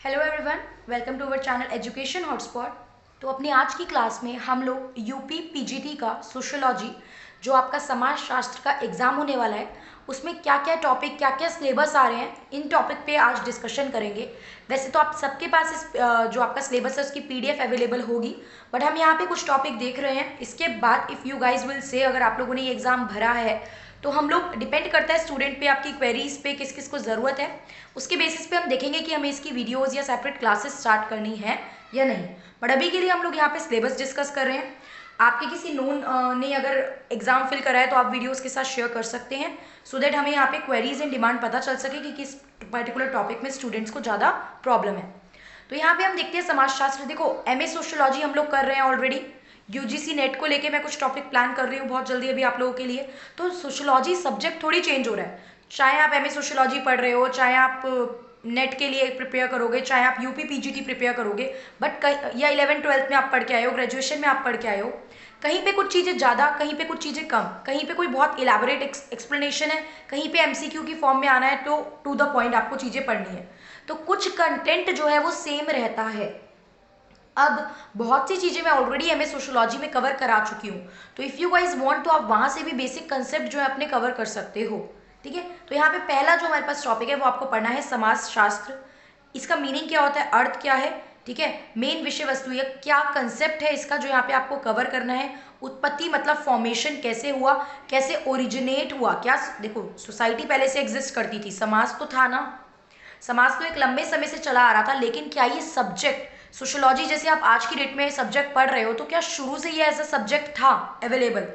Hello everyone, welcome to our channel Education Hotspot. तो अपनी आज की क्लास में हम लोग यूपी पीजीटी का सोशियोलॉजी जो आपका समाज शास्त्र का एग्ज़ाम होने वाला है उसमें क्या क्या टॉपिक क्या क्या सिलेबस आ रहे हैं, इन टॉपिक पे आज डिस्कशन करेंगे। वैसे तो आप सबके पास जो आपका सिलेबस है उसकी पीडीएफ अवेलेबल होगी, बट हम यहाँ पे कुछ टॉपिक देख रहे हैं। इसके बाद if you guys will say अगर आप लोगों ने ये एग्ज़ाम भरा है तो हम लोग डिपेंड करता है स्टूडेंट पे, आपकी क्वेरीज पे, किस किस को ज़रूरत है उसके बेसिस पे हम देखेंगे कि हमें इसकी वीडियोस या सेपरेट क्लासेस स्टार्ट करनी है या नहीं। बट अभी के लिए हम लोग यहाँ पे सिलेबस डिस्कस कर रहे हैं। आपके किसी नोन ने अगर एग्जाम फिल करा है तो आप वीडियोस के साथ शेयर कर सकते हैं, सो दैट हमें यहाँ पे क्वेरीज एंड डिमांड पता चल सके कि किस पर्टिकुलर टॉपिक में स्टूडेंट्स को ज़्यादा प्रॉब्लम है। तो यहाँ पे हम देखते हैं समाजशास्त्र। देखो, एमए सोशियोलॉजी हम लोग कर रहे हैं ऑलरेडी। यूजीसी नेट को लेके मैं कुछ टॉपिक प्लान कर रही हूँ बहुत जल्दी अभी आप लोगों के लिए। तो सोशियोलॉजी सब्जेक्ट थोड़ी चेंज हो रहा है, चाहे आप एमए सोशियोलॉजी पढ़ रहे हो, चाहे आप नेट के लिए प्रिपेयर करोगे, चाहे आप यूपी पीजीटी प्रिपेयर करोगे, बट या 11th-12th में आप पढ़ के आए हो, ग्रेजुएशन में आप पढ़ के आए हो, कहीं पे कुछ चीज़ें ज़्यादा, कहीं पे कुछ चीज़ें कम, कहीं पे कोई बहुत इलेबोरेट एक्सप्लेनेशन है, कहीं पे एमसीक्यू की फॉर्म में आना है तो टू द पॉइंट आपको चीज़ें पढ़नी है। तो कुछ कंटेंट जो है वो सेम रहता है। अब बहुत सी चीज़ें मैं ऑलरेडी एमए सोशियोलॉजी में कवर करा चुकी हूँ, तो इफ़ यू गाइज वांट तो आप वहाँ से भी बेसिक कंसेप्ट जो है अपने कवर कर सकते हो। ठीक है, तो यहाँ पे पहला जो हमारे पास टॉपिक है वो आपको पढ़ना है समाज शास्त्र। इसका मीनिंग क्या होता है, अर्थ क्या है, ठीक है, मेन विषय वस्तु ये क्या कंसेप्ट है इसका जो यहाँ पे आपको कवर करना है। उत्पत्ति मतलब फॉर्मेशन कैसे हुआ, कैसे ओरिजिनेट हुआ। क्या देखो, सोसाइटी पहले से एग्जिस्ट करती थी, समाज तो था ना, समाज तो एक लंबे समय से चला आ रहा था, लेकिन क्या ये सब्जेक्ट सोशियोलॉजी जैसे आप आज की डेट में सब्जेक्ट पढ़ रहे हो तो क्या शुरू से ये एज अ सब्जेक्ट था अवेलेबल?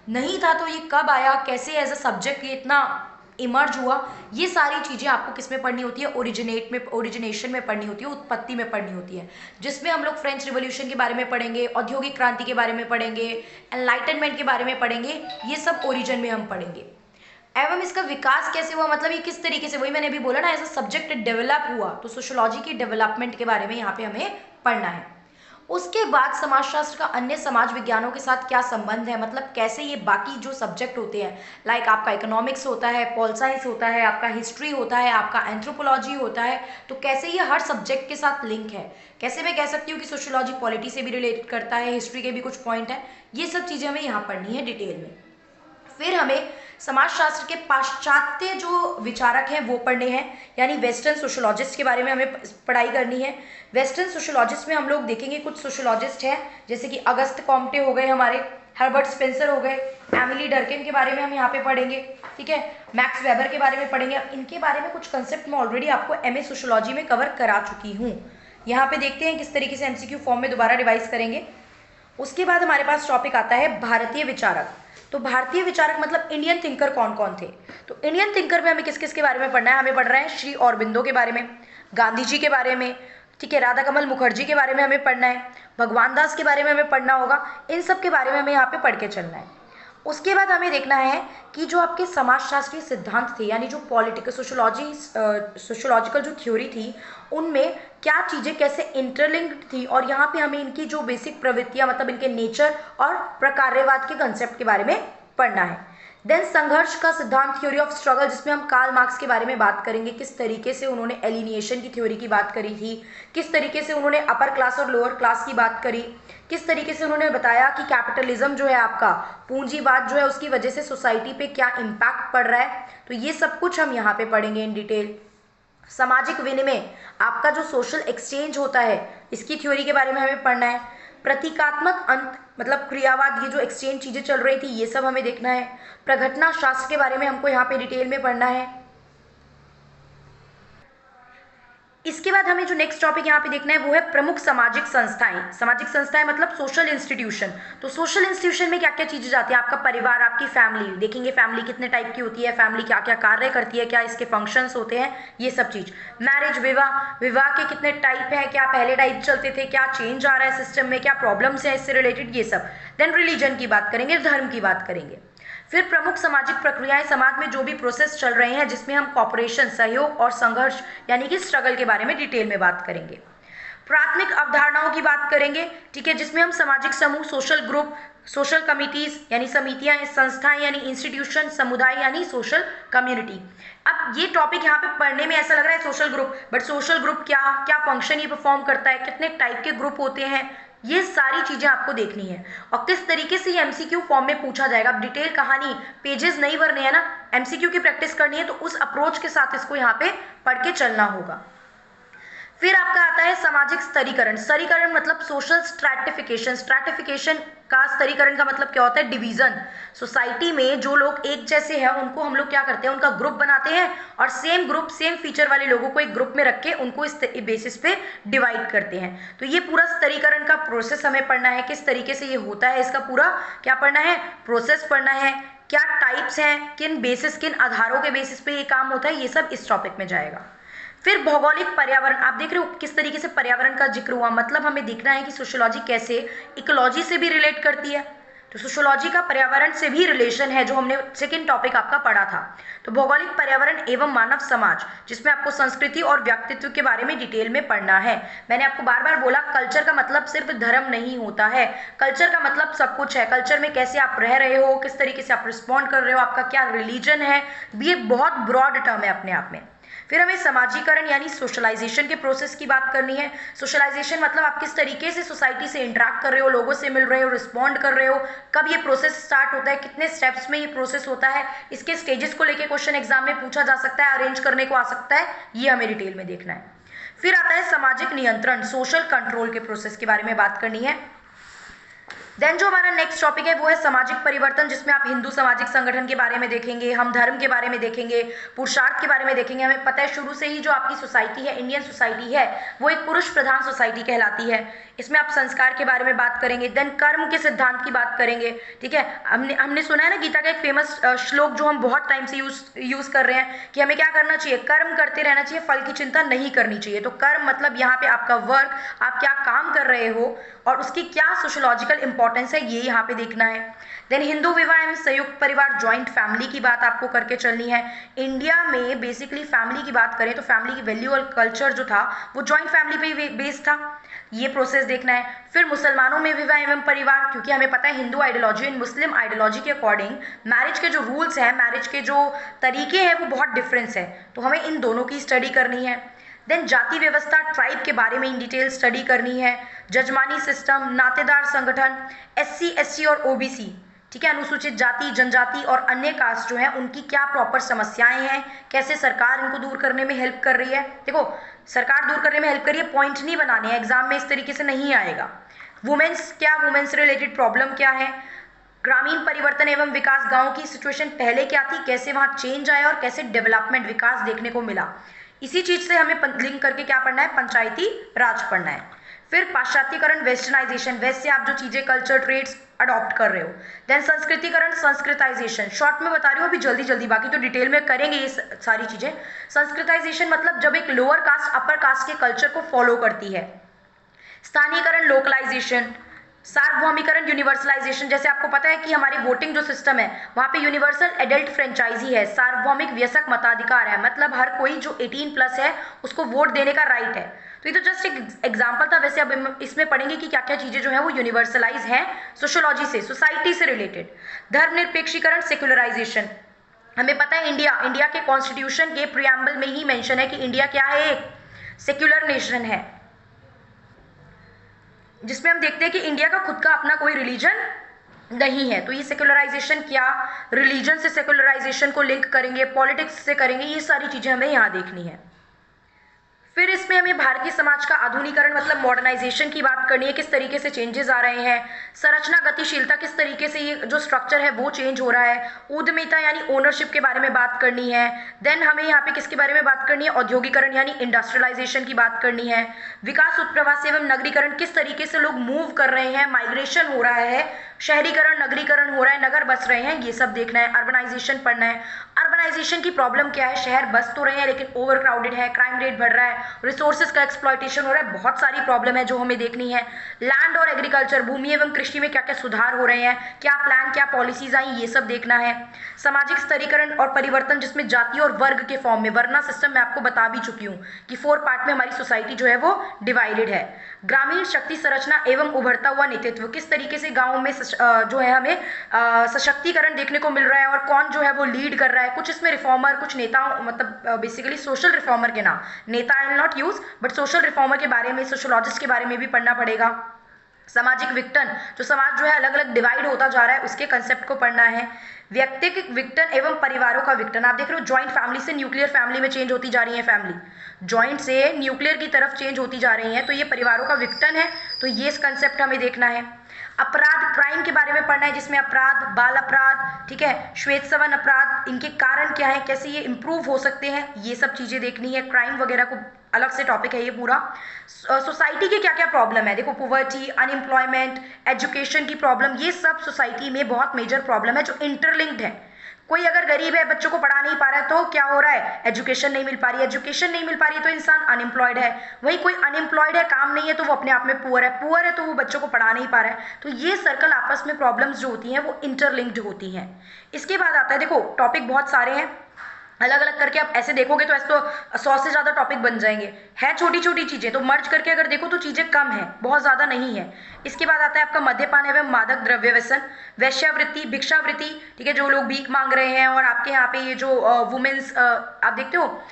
नहीं था। तो ये कब आया, कैसे एज अ सब्जेक्ट ये इतना इमर्ज हुआ, ये सारी चीज़ें आपको किस में पढ़नी होती है, ओरिजिनेशन में पढ़नी होती है, उत्पत्ति में पढ़नी होती है, जिसमें हम लोग फ्रेंच रिवॉल्यूशन के बारे में पढ़ेंगे, औद्योगिक क्रांति के बारे में पढ़ेंगे, एनलाइटनमेंट के बारे में पढ़ेंगे, ये सब ओरिजिन में हम पढ़ेंगे। एवं इसका विकास कैसे हुआ, मतलब ये किस तरीके से, वही मैंने अभी बोला ना, एज अ सब्जेक्ट डेवलप हुआ, तो सोशियोलॉजी की डेवलपमेंट के बारे में यहाँ पे हमें पढ़ना है। उसके बाद समाजशास्त्र का अन्य समाज विज्ञानों के साथ क्या संबंध है, मतलब कैसे ये बाकी जो सब्जेक्ट होते हैं, लाइक आपका इकोनॉमिक्स होता है, पॉल साइंस होता है, आपका हिस्ट्री होता है, आपका एंथ्रोपोलॉजी होता है, तो कैसे ये हर सब्जेक्ट के साथ लिंक है। कैसे मैं कह सकती हूँ कि सोशियोलॉजी पॉलिटी से भी रिलेटेड करता है, हिस्ट्री के भी कुछ पॉइंट है, ये सब चीज़ें हमें यहाँ पढ़नी है डिटेल में। फिर हमें समाजशास्त्र के पाश्चात्य जो विचारक हैं वो पढ़ने हैं, यानी वेस्टर्न सोशियोलॉजिस्ट के बारे में हमें पढ़ाई करनी है। वेस्टर्न सोशियोलॉजिस्ट में हम लोग देखेंगे कुछ सोशियोलॉजिस्ट हैं जैसे कि अगस्त कॉम्टे हो गए, हमारे हर्बर्ट स्पेंसर हो गए, एमिली डर्किन के बारे में हम यहाँ पे पढ़ेंगे, ठीक है, मैक्स वेबर के बारे में पढ़ेंगे। इनके बारे में कुछ कंसेप्ट मैं ऑलरेडी आपको एमए सोशियोलॉजी में कवर करा चुकी हूँ। यहाँ पे देखते हैं किस तरीके से एमसीक्यू फॉर्म में दोबारा रिवाइज करेंगे। उसके बाद हमारे पास टॉपिक आता है भारतीय विचारक। तो भारतीय विचारक मतलब इंडियन थिंकर कौन कौन थे, तो इंडियन थिंकर में हमें किस किस के बारे में पढ़ना है, हमें पढ़ रहे हैं श्री अरबिंदो के बारे में, गांधी जी के बारे में, ठीक है, राधा कमल मुखर्जी के बारे में हमें पढ़ना है, भगवान दास के बारे में हमें पढ़ना होगा, इन सब के बारे में हमें यहाँ पे पढ़ के चलना है। उसके बाद हमें देखना है कि जो आपके समाजशास्त्रीय सिद्धांत थे, यानी जो पॉलिटिकल सोशियोलॉजिकल जो थ्योरी थी, उनमें क्या चीज़ें कैसे इंटरलिंक्ड थी, और यहाँ पे हमें इनकी जो बेसिक प्रवृत्तियाँ, मतलब इनके नेचर और प्रकार्यवाद के कंसेप्ट के बारे में पढ़ना है। देन संघर्ष का सिद्धांत, थ्योरी ऑफ स्ट्रगल, जिसमें हम कार्ल मार्क्स के बारे में बात करेंगे, किस तरीके से उन्होंने एलिनिएशन की थ्योरी की बात करी थी, किस तरीके से उन्होंने अपर क्लास और लोअर क्लास की बात करी, किस तरीके से उन्होंने बताया कि कैपिटलिज्म जो है आपका, पूंजीवाद जो है, उसकी वजह से सोसाइटी पे क्या इम्पैक्ट पड़ रहा है, तो ये सब कुछ हम यहाँ पे पढ़ेंगे इन डिटेल। सामाजिक विनिमय, आपका जो सोशल एक्सचेंज होता है, इसकी थ्योरी के बारे में हमें पढ़ना है। प्रतीकात्मक अंत मतलब क्रियावाद, ये जो एक्सचेंज चीज़ें चल रही थी ये सब हमें देखना है। प्रघटना शास्त्र के बारे में हमको यहाँ पे डिटेल में पढ़ना है। इसके बाद हमें जो नेक्स्ट टॉपिक यहाँ पे देखना है वो है प्रमुख सामाजिक संस्थाएं। सामाजिक संस्थाएं मतलब सोशल इंस्टीट्यूशन। तो सोशल इंस्टीट्यूशन में क्या क्या चीजें जाती है, आपका परिवार, आपकी फैमिली, देखेंगे फैमिली कितने टाइप की होती है, फैमिली क्या क्या कार्य करती है, क्या इसके फंक्शंस होते हैं, ये सब चीज। मैरिज, विवाह, विवाह के कितने टाइप है, क्या पहले टाइप चलते थे, क्या चेंज आ रहा है सिस्टम में, क्या प्रॉब्लम्स है इससे रिलेटेड, ये सब। देन रिलीजन की बात करेंगे, धर्म की बात करेंगे। फिर प्रमुख सामाजिक प्रक्रियाएं, समाज में जो भी प्रोसेस चल रहे हैं जिसमें हम कॉपरेशन, सहयोग और संघर्ष यानी कि स्ट्रगल के बारे में डिटेल में बात करेंगे। प्राथमिक अवधारणाओं की बात करेंगे, ठीक है, जिसमें हम सामाजिक समूह, सोशल ग्रुप, सोशल कमिटीज यानी समितियां, संस्थाएं यानी इंस्टीट्यूशन, समुदाय यानी सोशल कम्युनिटी। अब ये टॉपिक यहाँ पे पढ़ने में ऐसा लग रहा है social group, but social group क्या क्या फंक्शन ये परफॉर्म करता है, कितने टाइप के ग्रुप होते हैं, ये सारी चीजें आपको देखनी है और किस तरीके से ये एमसीक्यू फॉर्म में पूछा जाएगा। अब डिटेल कहानी पेजेस नहीं भरने हैं ना, एमसीक्यू की प्रैक्टिस करनी है, तो उस अप्रोच के साथ इसको यहाँ पे पढ़ के चलना होगा। फिर आपका आता है सामाजिक स्तरीकरण। स्तरीकरण मतलब सोशल स्ट्रैटिफिकेशन। स्ट्रैटिफिकेशन का स्तरीकरण का मतलब क्या होता है? डिवीजन। सोसाइटी में जो लोग एक जैसे हैं उनको हम लोग क्या करते हैं, उनका ग्रुप बनाते हैं और सेम ग्रुप सेम फीचर वाले लोगों को एक ग्रुप में रख के उनको इस बेसिस पे डिवाइड करते हैं। तो ये पूरा स्तरीकरण का प्रोसेस हमें पढ़ना है, किस तरीके से ये होता है, इसका पूरा क्या पढ़ना है, प्रोसेस पढ़ना है, क्या टाइप्स हैं, किन बेसिस किन आधारों के बेसिस पे ये काम होता है, ये सब इस टॉपिक में जाएगा। फिर भौगोलिक पर्यावरण, आप देख रहे हो किस तरीके से पर्यावरण का जिक्र हुआ, मतलब हमें देखना है कि सोशियोलॉजी कैसे इकोलॉजी से भी रिलेट करती है। तो सोशियोलॉजी का पर्यावरण से भी रिलेशन है, जो हमने सेकंड टॉपिक आपका पढ़ा था। तो भौगोलिक पर्यावरण एवं मानव समाज, जिसमें आपको संस्कृति और व्यक्तित्व के बारे में डिटेल में पढ़ना है। मैंने आपको बार बार बोला, कल्चर का मतलब सिर्फ धर्म नहीं होता है, कल्चर का मतलब सब कुछ है। कल्चर में कैसे आप रह रहे हो, किस तरीके से आप रिस्पॉन्ड कर रहे हो, आपका क्या रिलीजन है, ये बहुत ब्रॉड टर्म है अपने आप में। फिर हमें समाजीकरण यानी सोशलाइजेशन के प्रोसेस की बात करनी है। सोशलाइजेशन मतलब आप किस तरीके से सोसाइटी से इंटरेक्ट कर रहे हो, लोगों से मिल रहे हो, रिस्पॉन्ड कर रहे हो, कब ये प्रोसेस स्टार्ट होता है, कितने स्टेप्स में ये प्रोसेस होता है, इसके स्टेजेस को लेके क्वेश्चन एग्जाम में पूछा जा सकता है, अरेंज करने को आ सकता है, ये हमें डिटेल में देखना है। फिर आता है सामाजिक नियंत्रण, सोशल कंट्रोल के प्रोसेस के बारे में बात करनी है। देन जो हमारा नेक्स्ट टॉपिक है वो है सामाजिक परिवर्तन, जिसमें आप हिंदू सामाजिक संगठन के बारे में देखेंगे, हम धर्म के बारे में देखेंगे, पुरुषार्थ के बारे में देखेंगे। हमें पता है शुरू से ही जो आपकी सोसाइटी है, इंडियन सोसाइटी है, वो एक पुरुष प्रधान सोसाइटी कहलाती है। इसमें आप संस्कार के बारे में बात करेंगे, देन कर्म के सिद्धांत की बात करेंगे। ठीक है, हमने सुना है ना गीता का एक फेमस श्लोक जो हम बहुत टाइम से यूज कर रहे हैं कि हमें क्या करना चाहिए, कर्म करते रहना चाहिए, फल की चिंता नहीं करनी चाहिए। तो कर्म मतलब यहाँ पे आपका वर्क, आप क्या काम कर रहे हो और उसकी क्या सोशोलॉजिकल इंपॉर्टेंस है, ये यहाँ पे देखना है। देन हिंदू विवाह एवं संयुक्त परिवार, ज्वाइंट फैमिली की बात आपको करके चलनी है। इंडिया में बेसिकली फैमिली की बात करें तो फैमिली की वैल्यू और कल्चर जो था वो ज्वाइंट फैमिली पे बेस्ड था, ये प्रोसेस देखना है। फिर मुसलमानों में विवाह एवं परिवार, क्योंकि हमें पता है Hindu ideology and Muslim ideology के अकॉर्डिंग मैरिज के जो रूल्स हैं, मैरिज के जो तरीके हैं वो बहुत डिफरेंस है, तो हमें इन दोनों की स्टडी करनी है। देन जाति व्यवस्था, ट्राइब के बारे में इन डिटेल स्टडी करनी है। जजमानी सिस्टम, नातेदार संगठन, एससी एसटी और ओबीसी, ठीक है, अनुसूचित जाति जनजाति और अन्य कास्ट जो है उनकी क्या प्रॉपर समस्याएं हैं, कैसे सरकार इनको दूर करने में हेल्प कर रही है। देखो सरकार दूर करने में हेल्प कर रही है, पॉइंट नहीं बनाने हैं, एग्जाम में इस तरीके से नहीं आएगा। वुमेन्स क्या, वुमेन्स रिलेटेड प्रॉब्लम क्या है। ग्रामीण परिवर्तन एवं विकास, गांव की सिचुएशन पहले क्या थी, कैसे वहां चेंज आया और कैसे डेवलपमेंट विकास देखने को मिला। इसी चीज से हमें लिंक करके क्या पढ़ना है, पंचायती राज पढ़ना है। फिर पाश्चात्यकरण, वेस्टर्नाइजेशन, वेस्ट से आप जो चीजें कल्चर ट्रेड्स अडॉप्ट कर रहे हो। देन संस्कृतिकरण, संस्कृताइजेशन, शॉर्ट में बता रही हूँ अभी जल्दी जल्दी, बाकी तो डिटेल में करेंगे ये सारी चीजें। संस्कृताइजेशन मतलब जब एक लोअर कास्ट अपर कास्ट के कल्चर को फॉलो करती है। स्थानीयकरण, लोकलाइजेशन, सार्वभौमिकरण, यूनिवर्सलाइजेशन, जैसे आपको पता है कि हमारी वोटिंग जो सिस्टम है वहाँ पे यूनिवर्सल एडल्ट फ्रेंचाइजी है, सार्वभौमिक व्यस्क मताधिकार है, मतलब हर कोई जो 18+ है उसको वोट देने का राइट है। तो ये तो जस्ट एक एग्जाम्पल था, वैसे अब इसमें पढ़ेंगे कि क्या क्या चीज़ें जो है वो यूनिवर्सलाइज हैं सोशियोलॉजी से, सोसाइटी से रिलेटेड। धर्मनिरपेक्षीकरण, सेक्युलराइजेशन, हमें पता है इंडिया के कॉन्स्टिट्यूशन के प्रियम्बल में ही मेंशन है कि इंडिया क्या है, एक सेक्युलर नेशन है, जिसमें हम देखते हैं कि इंडिया का खुद का अपना कोई रिलीजन नहीं है। तो ये सेक्युलराइजेशन क्या, रिलीजन से सेक्युलराइजेशन को लिंक करेंगे, पॉलिटिक्स से करेंगे, ये सारी चीजें हमें यहाँ देखनी है। फिर इसमें हमें भारतीय समाज का आधुनिकरण मतलब मॉडर्नाइजेशन की बात करनी है, किस तरीके से चेंजेस आ रहे हैं। संरचना गतिशीलता, किस तरीके से ये जो स्ट्रक्चर है वो चेंज हो रहा है। उद्यमिता यानी ओनरशिप के बारे में बात करनी है। देन हमें यहाँ पे किसके बारे में बात करनी है, औद्योगिकरण यानी इंडस्ट्रियलाइजेशन की बात करनी है। विकास उत्प्रवास एवं नगरीकरण, किस तरीके से लोग मूव कर रहे हैं, माइग्रेशन हो रहा है, शहरीकरण नगरीकरण हो रहा है, नगर बस रहे हैं, ये सब देखना है। अर्बनाइजेशन पढ़ना है। अर्बनाइजेशन की प्रॉब्लम क्या है, शहर बस तो रहे हैं लेकिन ओवर क्राउडेड है, क्राइम रेट बढ़ रहा है, रिसोर्सेज का एक्सप्लॉयटेशन हो रहा है, बहुत सारी प्रॉब्लम है जो हमें देखनी है। लैंड और एग्रीकल्चर, भूमि एवं कृषि में क्या क्या सुधार हो रहे हैं, क्या प्लान, क्या पॉलिसीज आई, ये सब देखना है। सामाजिक स्तरीकरण और परिवर्तन जिसमें जाति और वर्ग के फॉर्म में, वरना सिस्टम मैं आपको बता भी चुकी हूँ कि 4 पार्ट में हमारी सोसाइटी जो है वो डिवाइडेड है। ग्रामीण शक्ति संरचना एवं उभरता हुआ नेतृत्व, किस तरीके से गाँव में जो है हमें सशक्तिकरण देखने को मिल रहा है और कौन जो है वो लीड कर रहा है। कुछ इसमें रिफॉर्मर, कुछ नेताओं, मतलब बेसिकली सोशल रिफॉर्मर के नाम, नेता I will not use, but social reformer के बारे में, सोशोलॉजिस्ट के बारे में भी पढ़ना पड़ेगा। सामाजिक विघटन, जो समाज जो है अलग अलग डिवाइड होता जा रहा है, उसके कंसेप्ट को पढ़ना है। व्यक्तिगत विघटन एवं परिवारों का विघटन, आप देख रहे हो जॉइंट फैमिली से न्यूक्लियर फैमिली में चेंज होती जा रही है, फैमिली जॉइंट से न्यूक्लियर की तरफ चेंज होती जा रही है, तो ये परिवारों का विघटन है, तो ये कंसेप्ट हमें देखना है। अपराध, क्राइम के बारे में पढ़ना है, जिसमें अपराध, बाल अपराध, ठीक है, श्वेत सवन अपराध, इनके कारण क्या है, कैसे ये इंप्रूव हो सकते हैं, ये सब चीजें देखनी है। क्राइम वगैरह को अलग से टॉपिक है ये पूरा। सोसाइटी के क्या क्या प्रॉब्लम है, देखो पॉवर्टी, अनएम्प्लॉयमेंट, एजुकेशन की प्रॉब्लम, ये सब सोसाइटी में बहुत मेजर प्रॉब्लम है जो इंटरलिंक्ड है। कोई अगर गरीब है, बच्चों को पढ़ा नहीं पा रहा है, तो क्या हो रहा है, एजुकेशन नहीं मिल पा रही है, एजुकेशन नहीं मिल पा रही है तो इंसान अनएम्प्लॉयड है। वही कोई अनएम्प्लॉयड है, काम नहीं है, तो वो अपने आप में पुअर है, पुअर है तो वो बच्चों को पढ़ा नहीं पा रहा है। तो ये सर्कल आपस में प्रॉब्लम्स जो होती हैं वो इंटरलिंक्ड होती हैं। इसके बाद आता है, देखो टॉपिक बहुत सारे हैं, अलग अलग करके आप ऐसे देखोगे तो ऐसे तो 100 से ज़्यादा टॉपिक बन जाएंगे। है छोटी छोटी चीज़ें, तो मर्ज करके अगर देखो तो चीज़ें कम है, बहुत ज़्यादा नहीं है। इसके बाद आता है आपका मद्यपान एवं मादक द्रव्य व्यसन, वैश्यावृत्ति, भिक्षावृत्ति, ठीक है, जो लोग भीख मांग रहे हैं, और आपके यहाँ पे ये जो वुमेन्स, आप देखते हो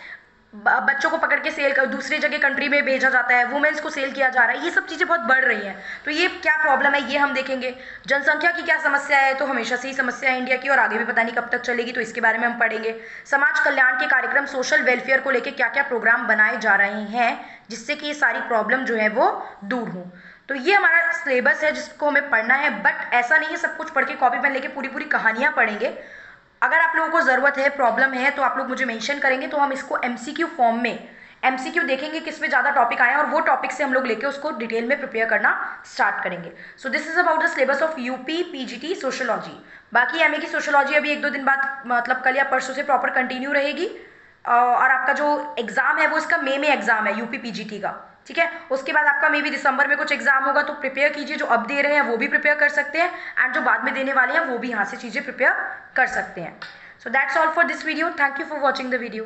बच्चों को पकड़ के सेल कर दूसरी जगह कंट्री में भेजा जाता है, वुमेन्स को सेल किया जा रहा है, ये सब चीज़ें बहुत बढ़ रही हैं। तो ये क्या प्रॉब्लम है ये हम देखेंगे। जनसंख्या की क्या समस्या है, तो हमेशा से ही समस्या है इंडिया की और आगे भी पता नहीं कब तक चलेगी, तो इसके बारे में हम पढ़ेंगे। समाज कल्याण के कार्यक्रम, सोशल वेलफेयर को लेकर क्या क्या प्रोग्राम बनाए जा रहे हैं जिससे कि ये सारी प्रॉब्लम जो है वो दूर हो। तो ये हमारा सिलेबस है जिसको हमें पढ़ना है, बट ऐसा नहीं है सब कुछ पढ़ के कॉपी पेन लेके पूरी पूरी कहानियाँ पढ़ेंगे। अगर आप लोगों को ज़रूरत है, प्रॉब्लम है, तो आप लोग मुझे मेंशन करेंगे, तो हम इसको एमसीक्यू फॉर्म में, एमसीक्यू देखेंगे किस में ज़्यादा टॉपिक आए हैं और वो टॉपिक से हम लोग लेके उसको डिटेल में प्रिपेयर करना स्टार्ट करेंगे। So this is about the syllabus of UP PGT sociology. बाकी एमए की सोशोलॉजी अभी 1-2 दिन बाद, मतलब कल या परसों से प्रॉपर कंटिन्यू रहेगी। और आपका जो एग्ज़ाम है वो इसका मई में एग्ज़ाम है यूपी पीजीटी का, ठीक है। उसके बाद आपका मे भी दिसंबर में कुछ एग्जाम होगा, तो प्रिपेयर कीजिए, जो अब दे रहे हैं वो भी प्रिपेयर कर सकते हैं, एंड जो बाद में देने वाले हैं वो भी यहाँ से चीज़ें प्रिपेयर कर सकते हैं। So that's all for this video. Thank you for watching the video.